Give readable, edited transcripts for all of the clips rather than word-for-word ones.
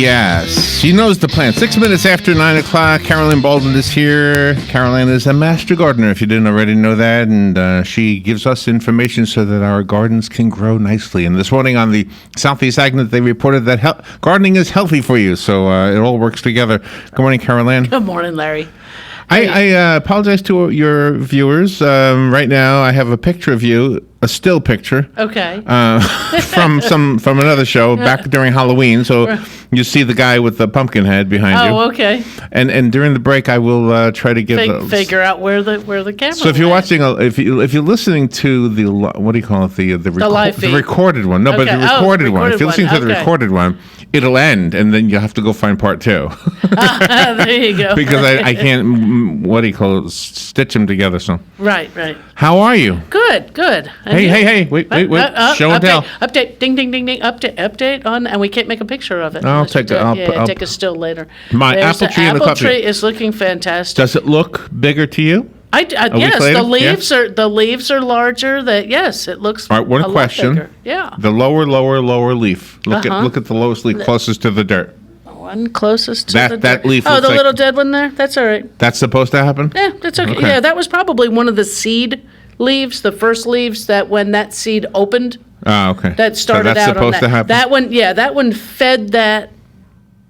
Yes, she knows the plan. 6 minutes after 9 o'clock, Carolyn Baldwin is here. Carolyn is a master gardener, if you didn't already know that, and she gives us information so that our gardens can grow nicely. And this morning on the Southeast Agnet, they reported that gardening is healthy for you, so it all works together. Good morning, Carolyn. Good morning, Larry. I apologize to your viewers. Right now, I have a picture of you, a still picture. Okay. From another show back during Halloween. So you see the guy with the pumpkin head behind you. Oh, okay. And during the break, I will try to get figure out where the camera. So if you're watching, if you're listening to the what do you call it, the live feed. The recorded one. No, Okay. but the recorded one. If you're listening to the Okay. recorded one, it'll end, and then you have to go find part two. There you go. Because I can't, what do you call it, stitch them together. So Right. how are you? Good. Hey, wait, show and tell. Update, ding, update on, and we can't make a picture of it. I'll unless you take it. I'll take a still later. My There's apple tree in the apple cup here. tree is looking fantastic. Does it look bigger to you? Yes, later? the leaves are larger. Yes, it looks. All right, one a lot question. bigger. Yeah. The lower leaf. Look at the lowest leaf closest to the dirt. One closest to That the dirt. leaf Oh, looks the like- little dead one there. That's all right. That's supposed to happen? Yeah, that's okay. Okay. Yeah, that was probably one of the seed leaves, the first leaves that when that seed opened, Oh, okay. that started so that's out supposed on to that. happen? That one fed that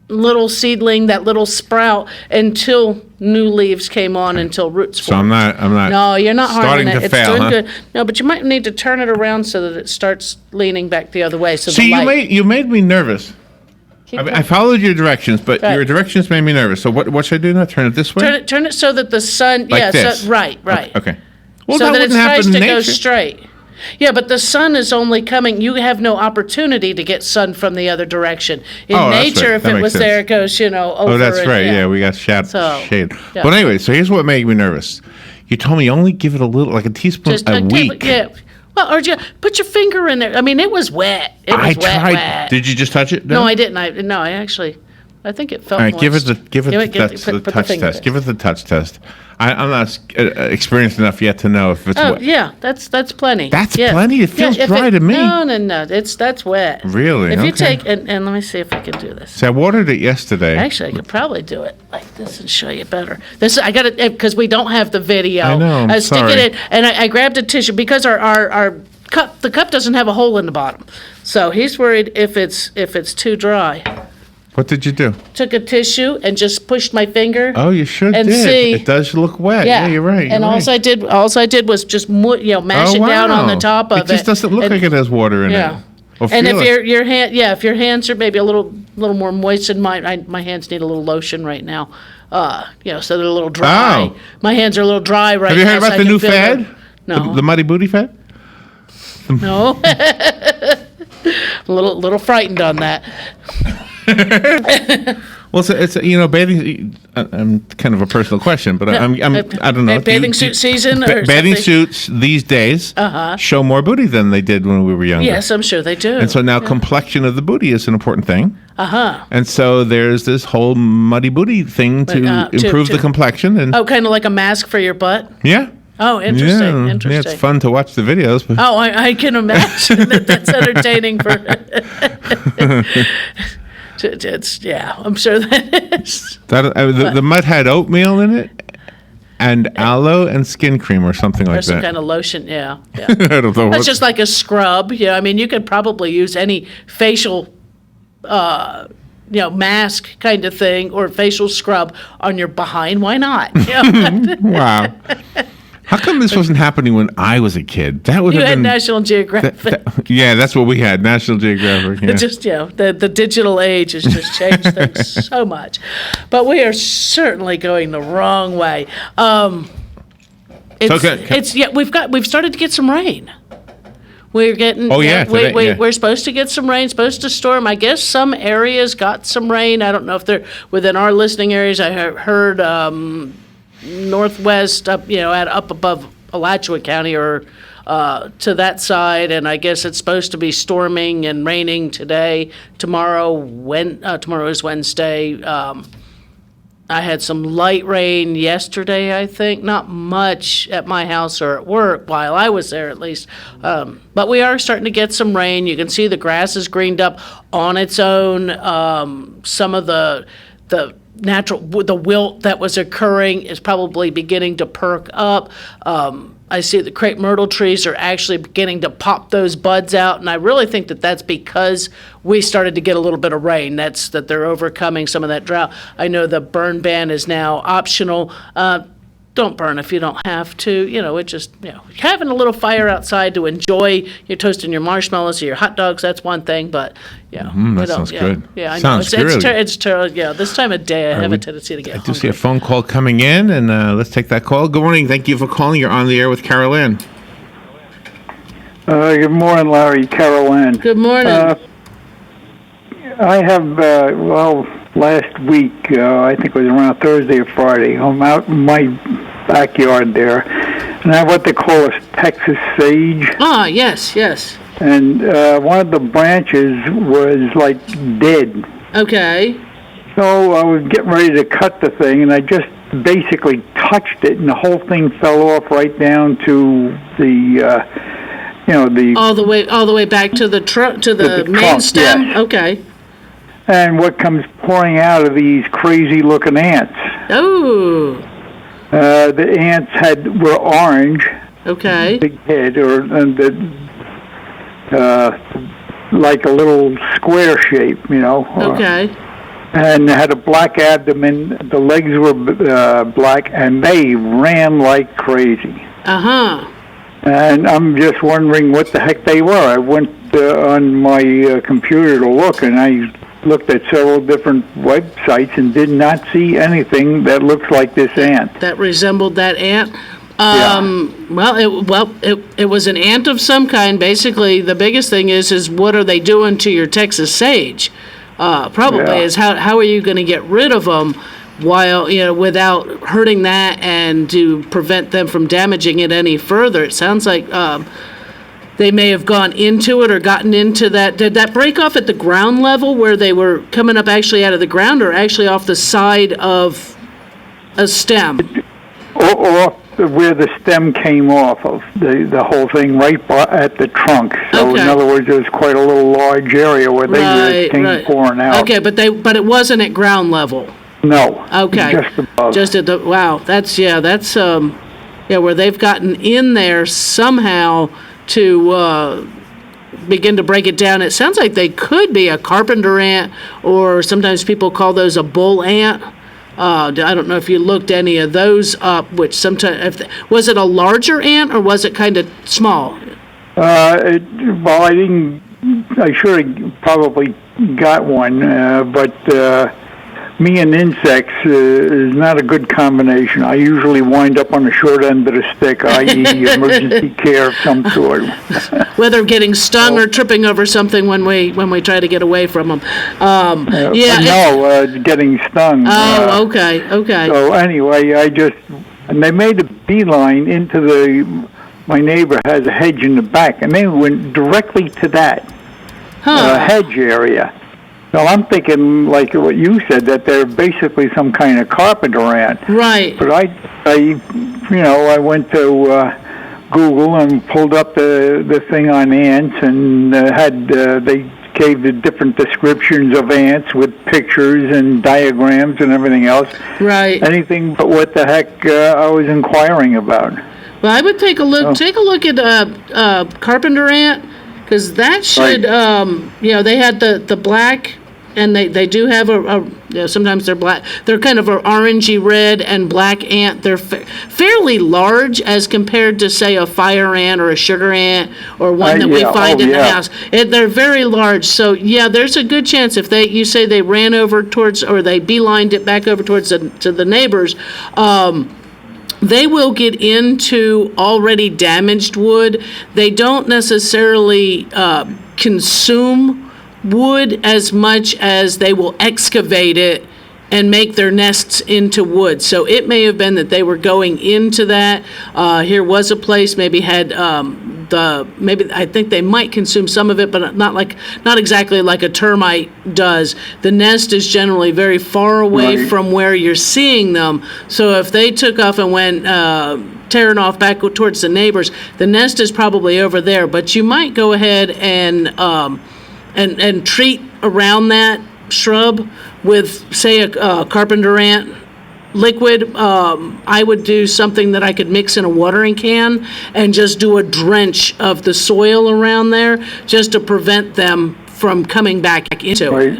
little seedling, that little sprout, until new leaves came on, until roots So formed. I'm not. No, you're not starting harming it. to It's fail, doing huh? good. No, but you might need to turn it around so that it starts leaning back the other way. So See, the light. you made me nervous. Keep I going. followed your directions, but Right. your directions made me nervous. So what should I do now? Turn it this way? Turn it so that the sun. Like yeah. this? So, right. Okay. Well, so that that it wouldn't happen starts in to nature. go straight. Yeah, but the sun is only coming. You have no opportunity to get sun from the other direction. In Oh, that's nature, right. if That it makes was sense. there, it goes, over. Oh, that's and- right. Yeah, we got shade. So, yeah. But anyway, so here's what made me nervous. You told me only give it a little, like a teaspoon Just a week. Yeah. Well, or just put your finger in there. I mean, it was wet. It was I wet. tried. Wet. Did you just touch it? No, I didn't. I actually, I think it felt. All right, give it moist. the put touch finger test. there. Give it the touch test. I'm not experienced enough yet to know if it's Oh wet. yeah, that's plenty. That's Yeah. plenty? It feels if dry to me. No, that's wet. Really? If you Okay. take and let me see if I can do this. So I watered it yesterday. Actually, I could probably do it like this and show you better. This I got it because we don't have the video. I know, I'm I stick sorry. it in, and I grabbed a tissue because our cup, the cup doesn't have a hole in the bottom, so he's worried if it's too dry. What did you do? Took a tissue and just pushed my finger. Oh, you sure And did. see- It does look wet. Yeah, you're right. And you're all right. I did was just mash Oh, it down on the wow. top of it. It just doesn't look And- like it has water in Yeah. it. Or And feel if it. if your hands are maybe a little more moistened, my hands need a little lotion right now. So they're a little dry. Oh. My hands are a little dry right now. Have you heard so about I the can new feel fad? them. No. The muddy booty fad? No. a little frightened on that. Well, it's bathing. I'm kind of a personal question, but I don't know. Bathing suit season or bathing something? suits these days show more booty than they did when we were younger. Yes, I'm sure they do. And so now complexion of the booty is an important thing. Uh-huh. And so there's this whole muddy booty thing to improve the complexion. And Oh, kind of like a mask for your butt? yeah. Oh, interesting. Yeah, Interesting. it's fun to watch the videos. But Oh, I can imagine that's entertaining for. I'm sure that is. the mud had oatmeal in it, and aloe and skin cream or something Or like some that. kind of lotion, yeah. I don't know. That's just like a scrub. Yeah, I mean, you could probably use any facial, mask kind of thing or facial scrub on your behind. Why not? Wow. How come this wasn't happening when I was a kid? That would You have had been National Geographic. yeah, that's what we had. National Geographic. Yeah. Just the digital age has just changed things so much, but we are certainly going the wrong way. We've started to get some rain. We're getting. Oh, yeah, today, yeah. We're supposed to get some rain. Supposed to storm. I guess some areas got some rain. I don't know if they're within our listening areas. I heard northwest up above Alachua County or to that side, and I guess it's supposed to be storming and raining today. Tomorrow is Wednesday. I had some light rain yesterday, I think. Not much at my house or at work while I was there, at least. But we are starting to get some rain. You can see the grass is greened up on its own. Some of the the wilt that was occurring is probably beginning to perk up. I see the crepe myrtle trees are actually beginning to pop those buds out, and I really think that that's because we started to get a little bit of rain. That they're overcoming some of that drought. I know the burn ban is now optional. Don't burn if you don't have to. It just, having a little fire outside to enjoy. You're toasting your marshmallows or your hot dogs, that's one thing, but, that sounds good. Yeah, I know. Sounds good. It's terrible. Yeah, this time of day, I have a tendency to get I do see hungry. a phone call coming in, and let's take that call. Good morning. Thank you for calling. You're on the air with Carol Ann. Good morning, Larry. Carol Ann. Good morning. I have, last week, I think it was around Thursday or Friday, I'm out in my backyard there, and I have what they call a Texas sage. Yes. And one of the branches was like dead. Okay. So I was getting ready to cut the thing, and I just basically touched it, and the whole thing fell off right down to the, the... All the way back to the the main trunk, stem? yes. Okay. And what comes pouring out of these crazy-looking ants. Oh. The ants were orange, Okay. big head, like a little square shape, Okay. and had a black abdomen. The legs were black, and they ran like crazy. Uh-huh. And I'm just wondering what the heck they were. I went on my computer to look, and I looked at several different websites and did not see anything that looks like this ant. That resembled that ant? Yeah. It was an ant of some kind. Basically, the biggest thing is what are they doing to your Texas sage? Is how are you going to get rid of them while, without hurting that and to prevent them from damaging it any further? It sounds like they may have gone into it or gotten into that. Did that break off at the ground level where they were coming up actually out of the ground, or actually off the side of a stem? Or where the stem came off of, the whole thing right at the trunk. So Okay. in other words, there's quite a little large area where they came pouring out. Okay, but it wasn't at ground level. No. Okay. Just above. Just at the, wow, that's where they've gotten in there somehow to begin to break it down. It sounds like they could be a carpenter ant, or sometimes people call those a bull ant. I don't know if you looked any of those up, which sometimes, was it a larger ant or was it kind of small? I sure probably got one, but me and insects is not a good combination. I usually wind up on the short end of the stick, i.e. emergency care of some sort. Whether getting stung or tripping over something when we try to get away from them. Getting stung. Oh, okay. So anyway, and they made a beeline into my neighbor has a hedge in the back, and they went directly to that hedge area. So I'm thinking, like what you said, that they're basically some kind of carpenter ant. Right. But I went to Google and pulled up the thing on ants, and they gave the different descriptions of ants with pictures and diagrams and everything else. Right. Anything but what the heck I was inquiring about. Well, I would take a look. Take a look at carpenter ant, because that should. Right. They had the black. And they do have sometimes they're black. They're kind of an orangey red and black ant. They're fairly large as compared to, say, a fire ant or a sugar ant or one that we find in the house. They're very large. So, there's a good chance if you say they ran over towards, or they beelined it back over towards to the neighbors, they will get into already damaged wood. They don't necessarily consume wood as much as they will excavate it and make their nests into wood. So it may have been that they were going into that. Here was a place maybe had maybe I think they might consume some of it, but not exactly like a termite does. The nest is generally very far away Right. from where you're seeing them. So if they took off and went tearing off back towards the neighbors, the nest is probably over there. But you might go ahead and treat around that shrub with, say, a carpenter ant liquid. I would do something that I could mix in a watering can and just do a drench of the soil around there just to prevent them from coming back into it. Right.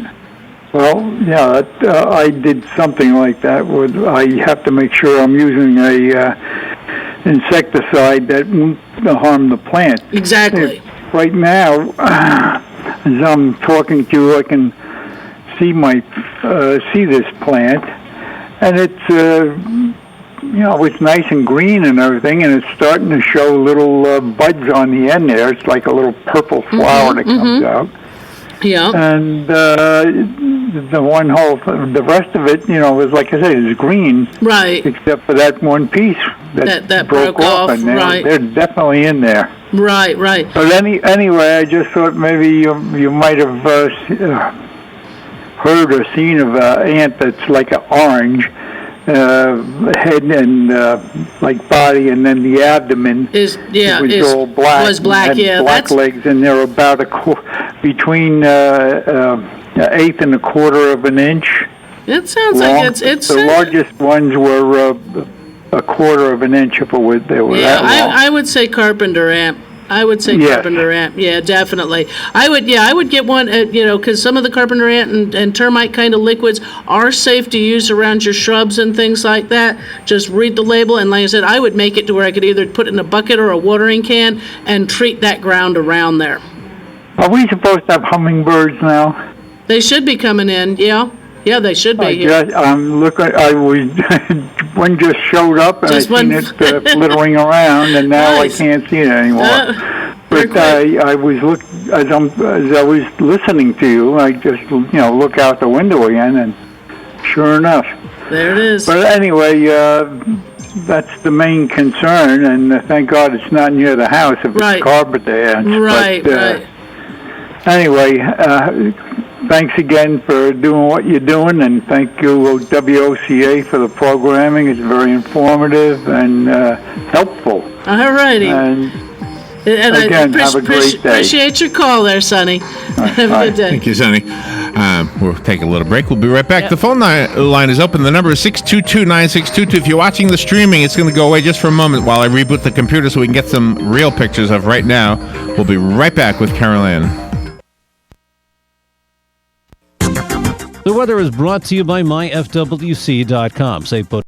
Well, yeah, I did something like that. I have to make sure I'm using a insecticide that won't harm the plant. Exactly. Right now, as I'm talking to you, I can see see this plant, and it's it's nice and green and everything, and it's starting to show little buds on the end there. It's like a little purple flower that comes out. Yeah. And the rest of it, is like I said, is green. Right. Except for that one piece that broke off, and they're definitely in there. Right. But anyway, I just thought maybe you might have heard or seen of an ant that's like an orange head and like body, and then the abdomen was all black. Was black, and yeah. Black legs, and they're about between an eighth and a quarter of an inch. It sounds long. like it's the largest ones were a quarter of an inch if they were that long. I would say carpenter ant. Carpenter ant. Yeah, definitely. I would get one, because some of the carpenter ant and termite kind of liquids are safe to use around your shrubs and things like that. Just read the label, and like I said, I would make it to where I could either put it in a bucket or a watering can and treat that ground around there. Are we supposed to have hummingbirds now? They should be coming in, yeah. Yeah, they should be here. I'm looking. One just showed up, and Just I seen one- it flittering around, and now Nice. I can't see it anymore. Very But quick. I was as I was listening to you, I just look out the window again, and sure enough. There it is. But anyway, that's the main concern, and thank God it's not near the house if Right. it's carpenter ants. Right, But, right. Anyway, thanks again for doing what you're doing, and thank you, WOCA, for the programming. It's very informative and helpful. All righty. And And again, I have a great day. appreciate your call there, Sonny. Have a good day. Thank you, Sonny. We'll take a little break. We'll be right back. The phone line is open. The number is 622-9622. If you're watching the streaming, it's going to go away just for a moment while I reboot the computer so we can get some real pictures of right now. We'll be right back with Carol Ann. The weather is brought to you by myfwc.com. Say put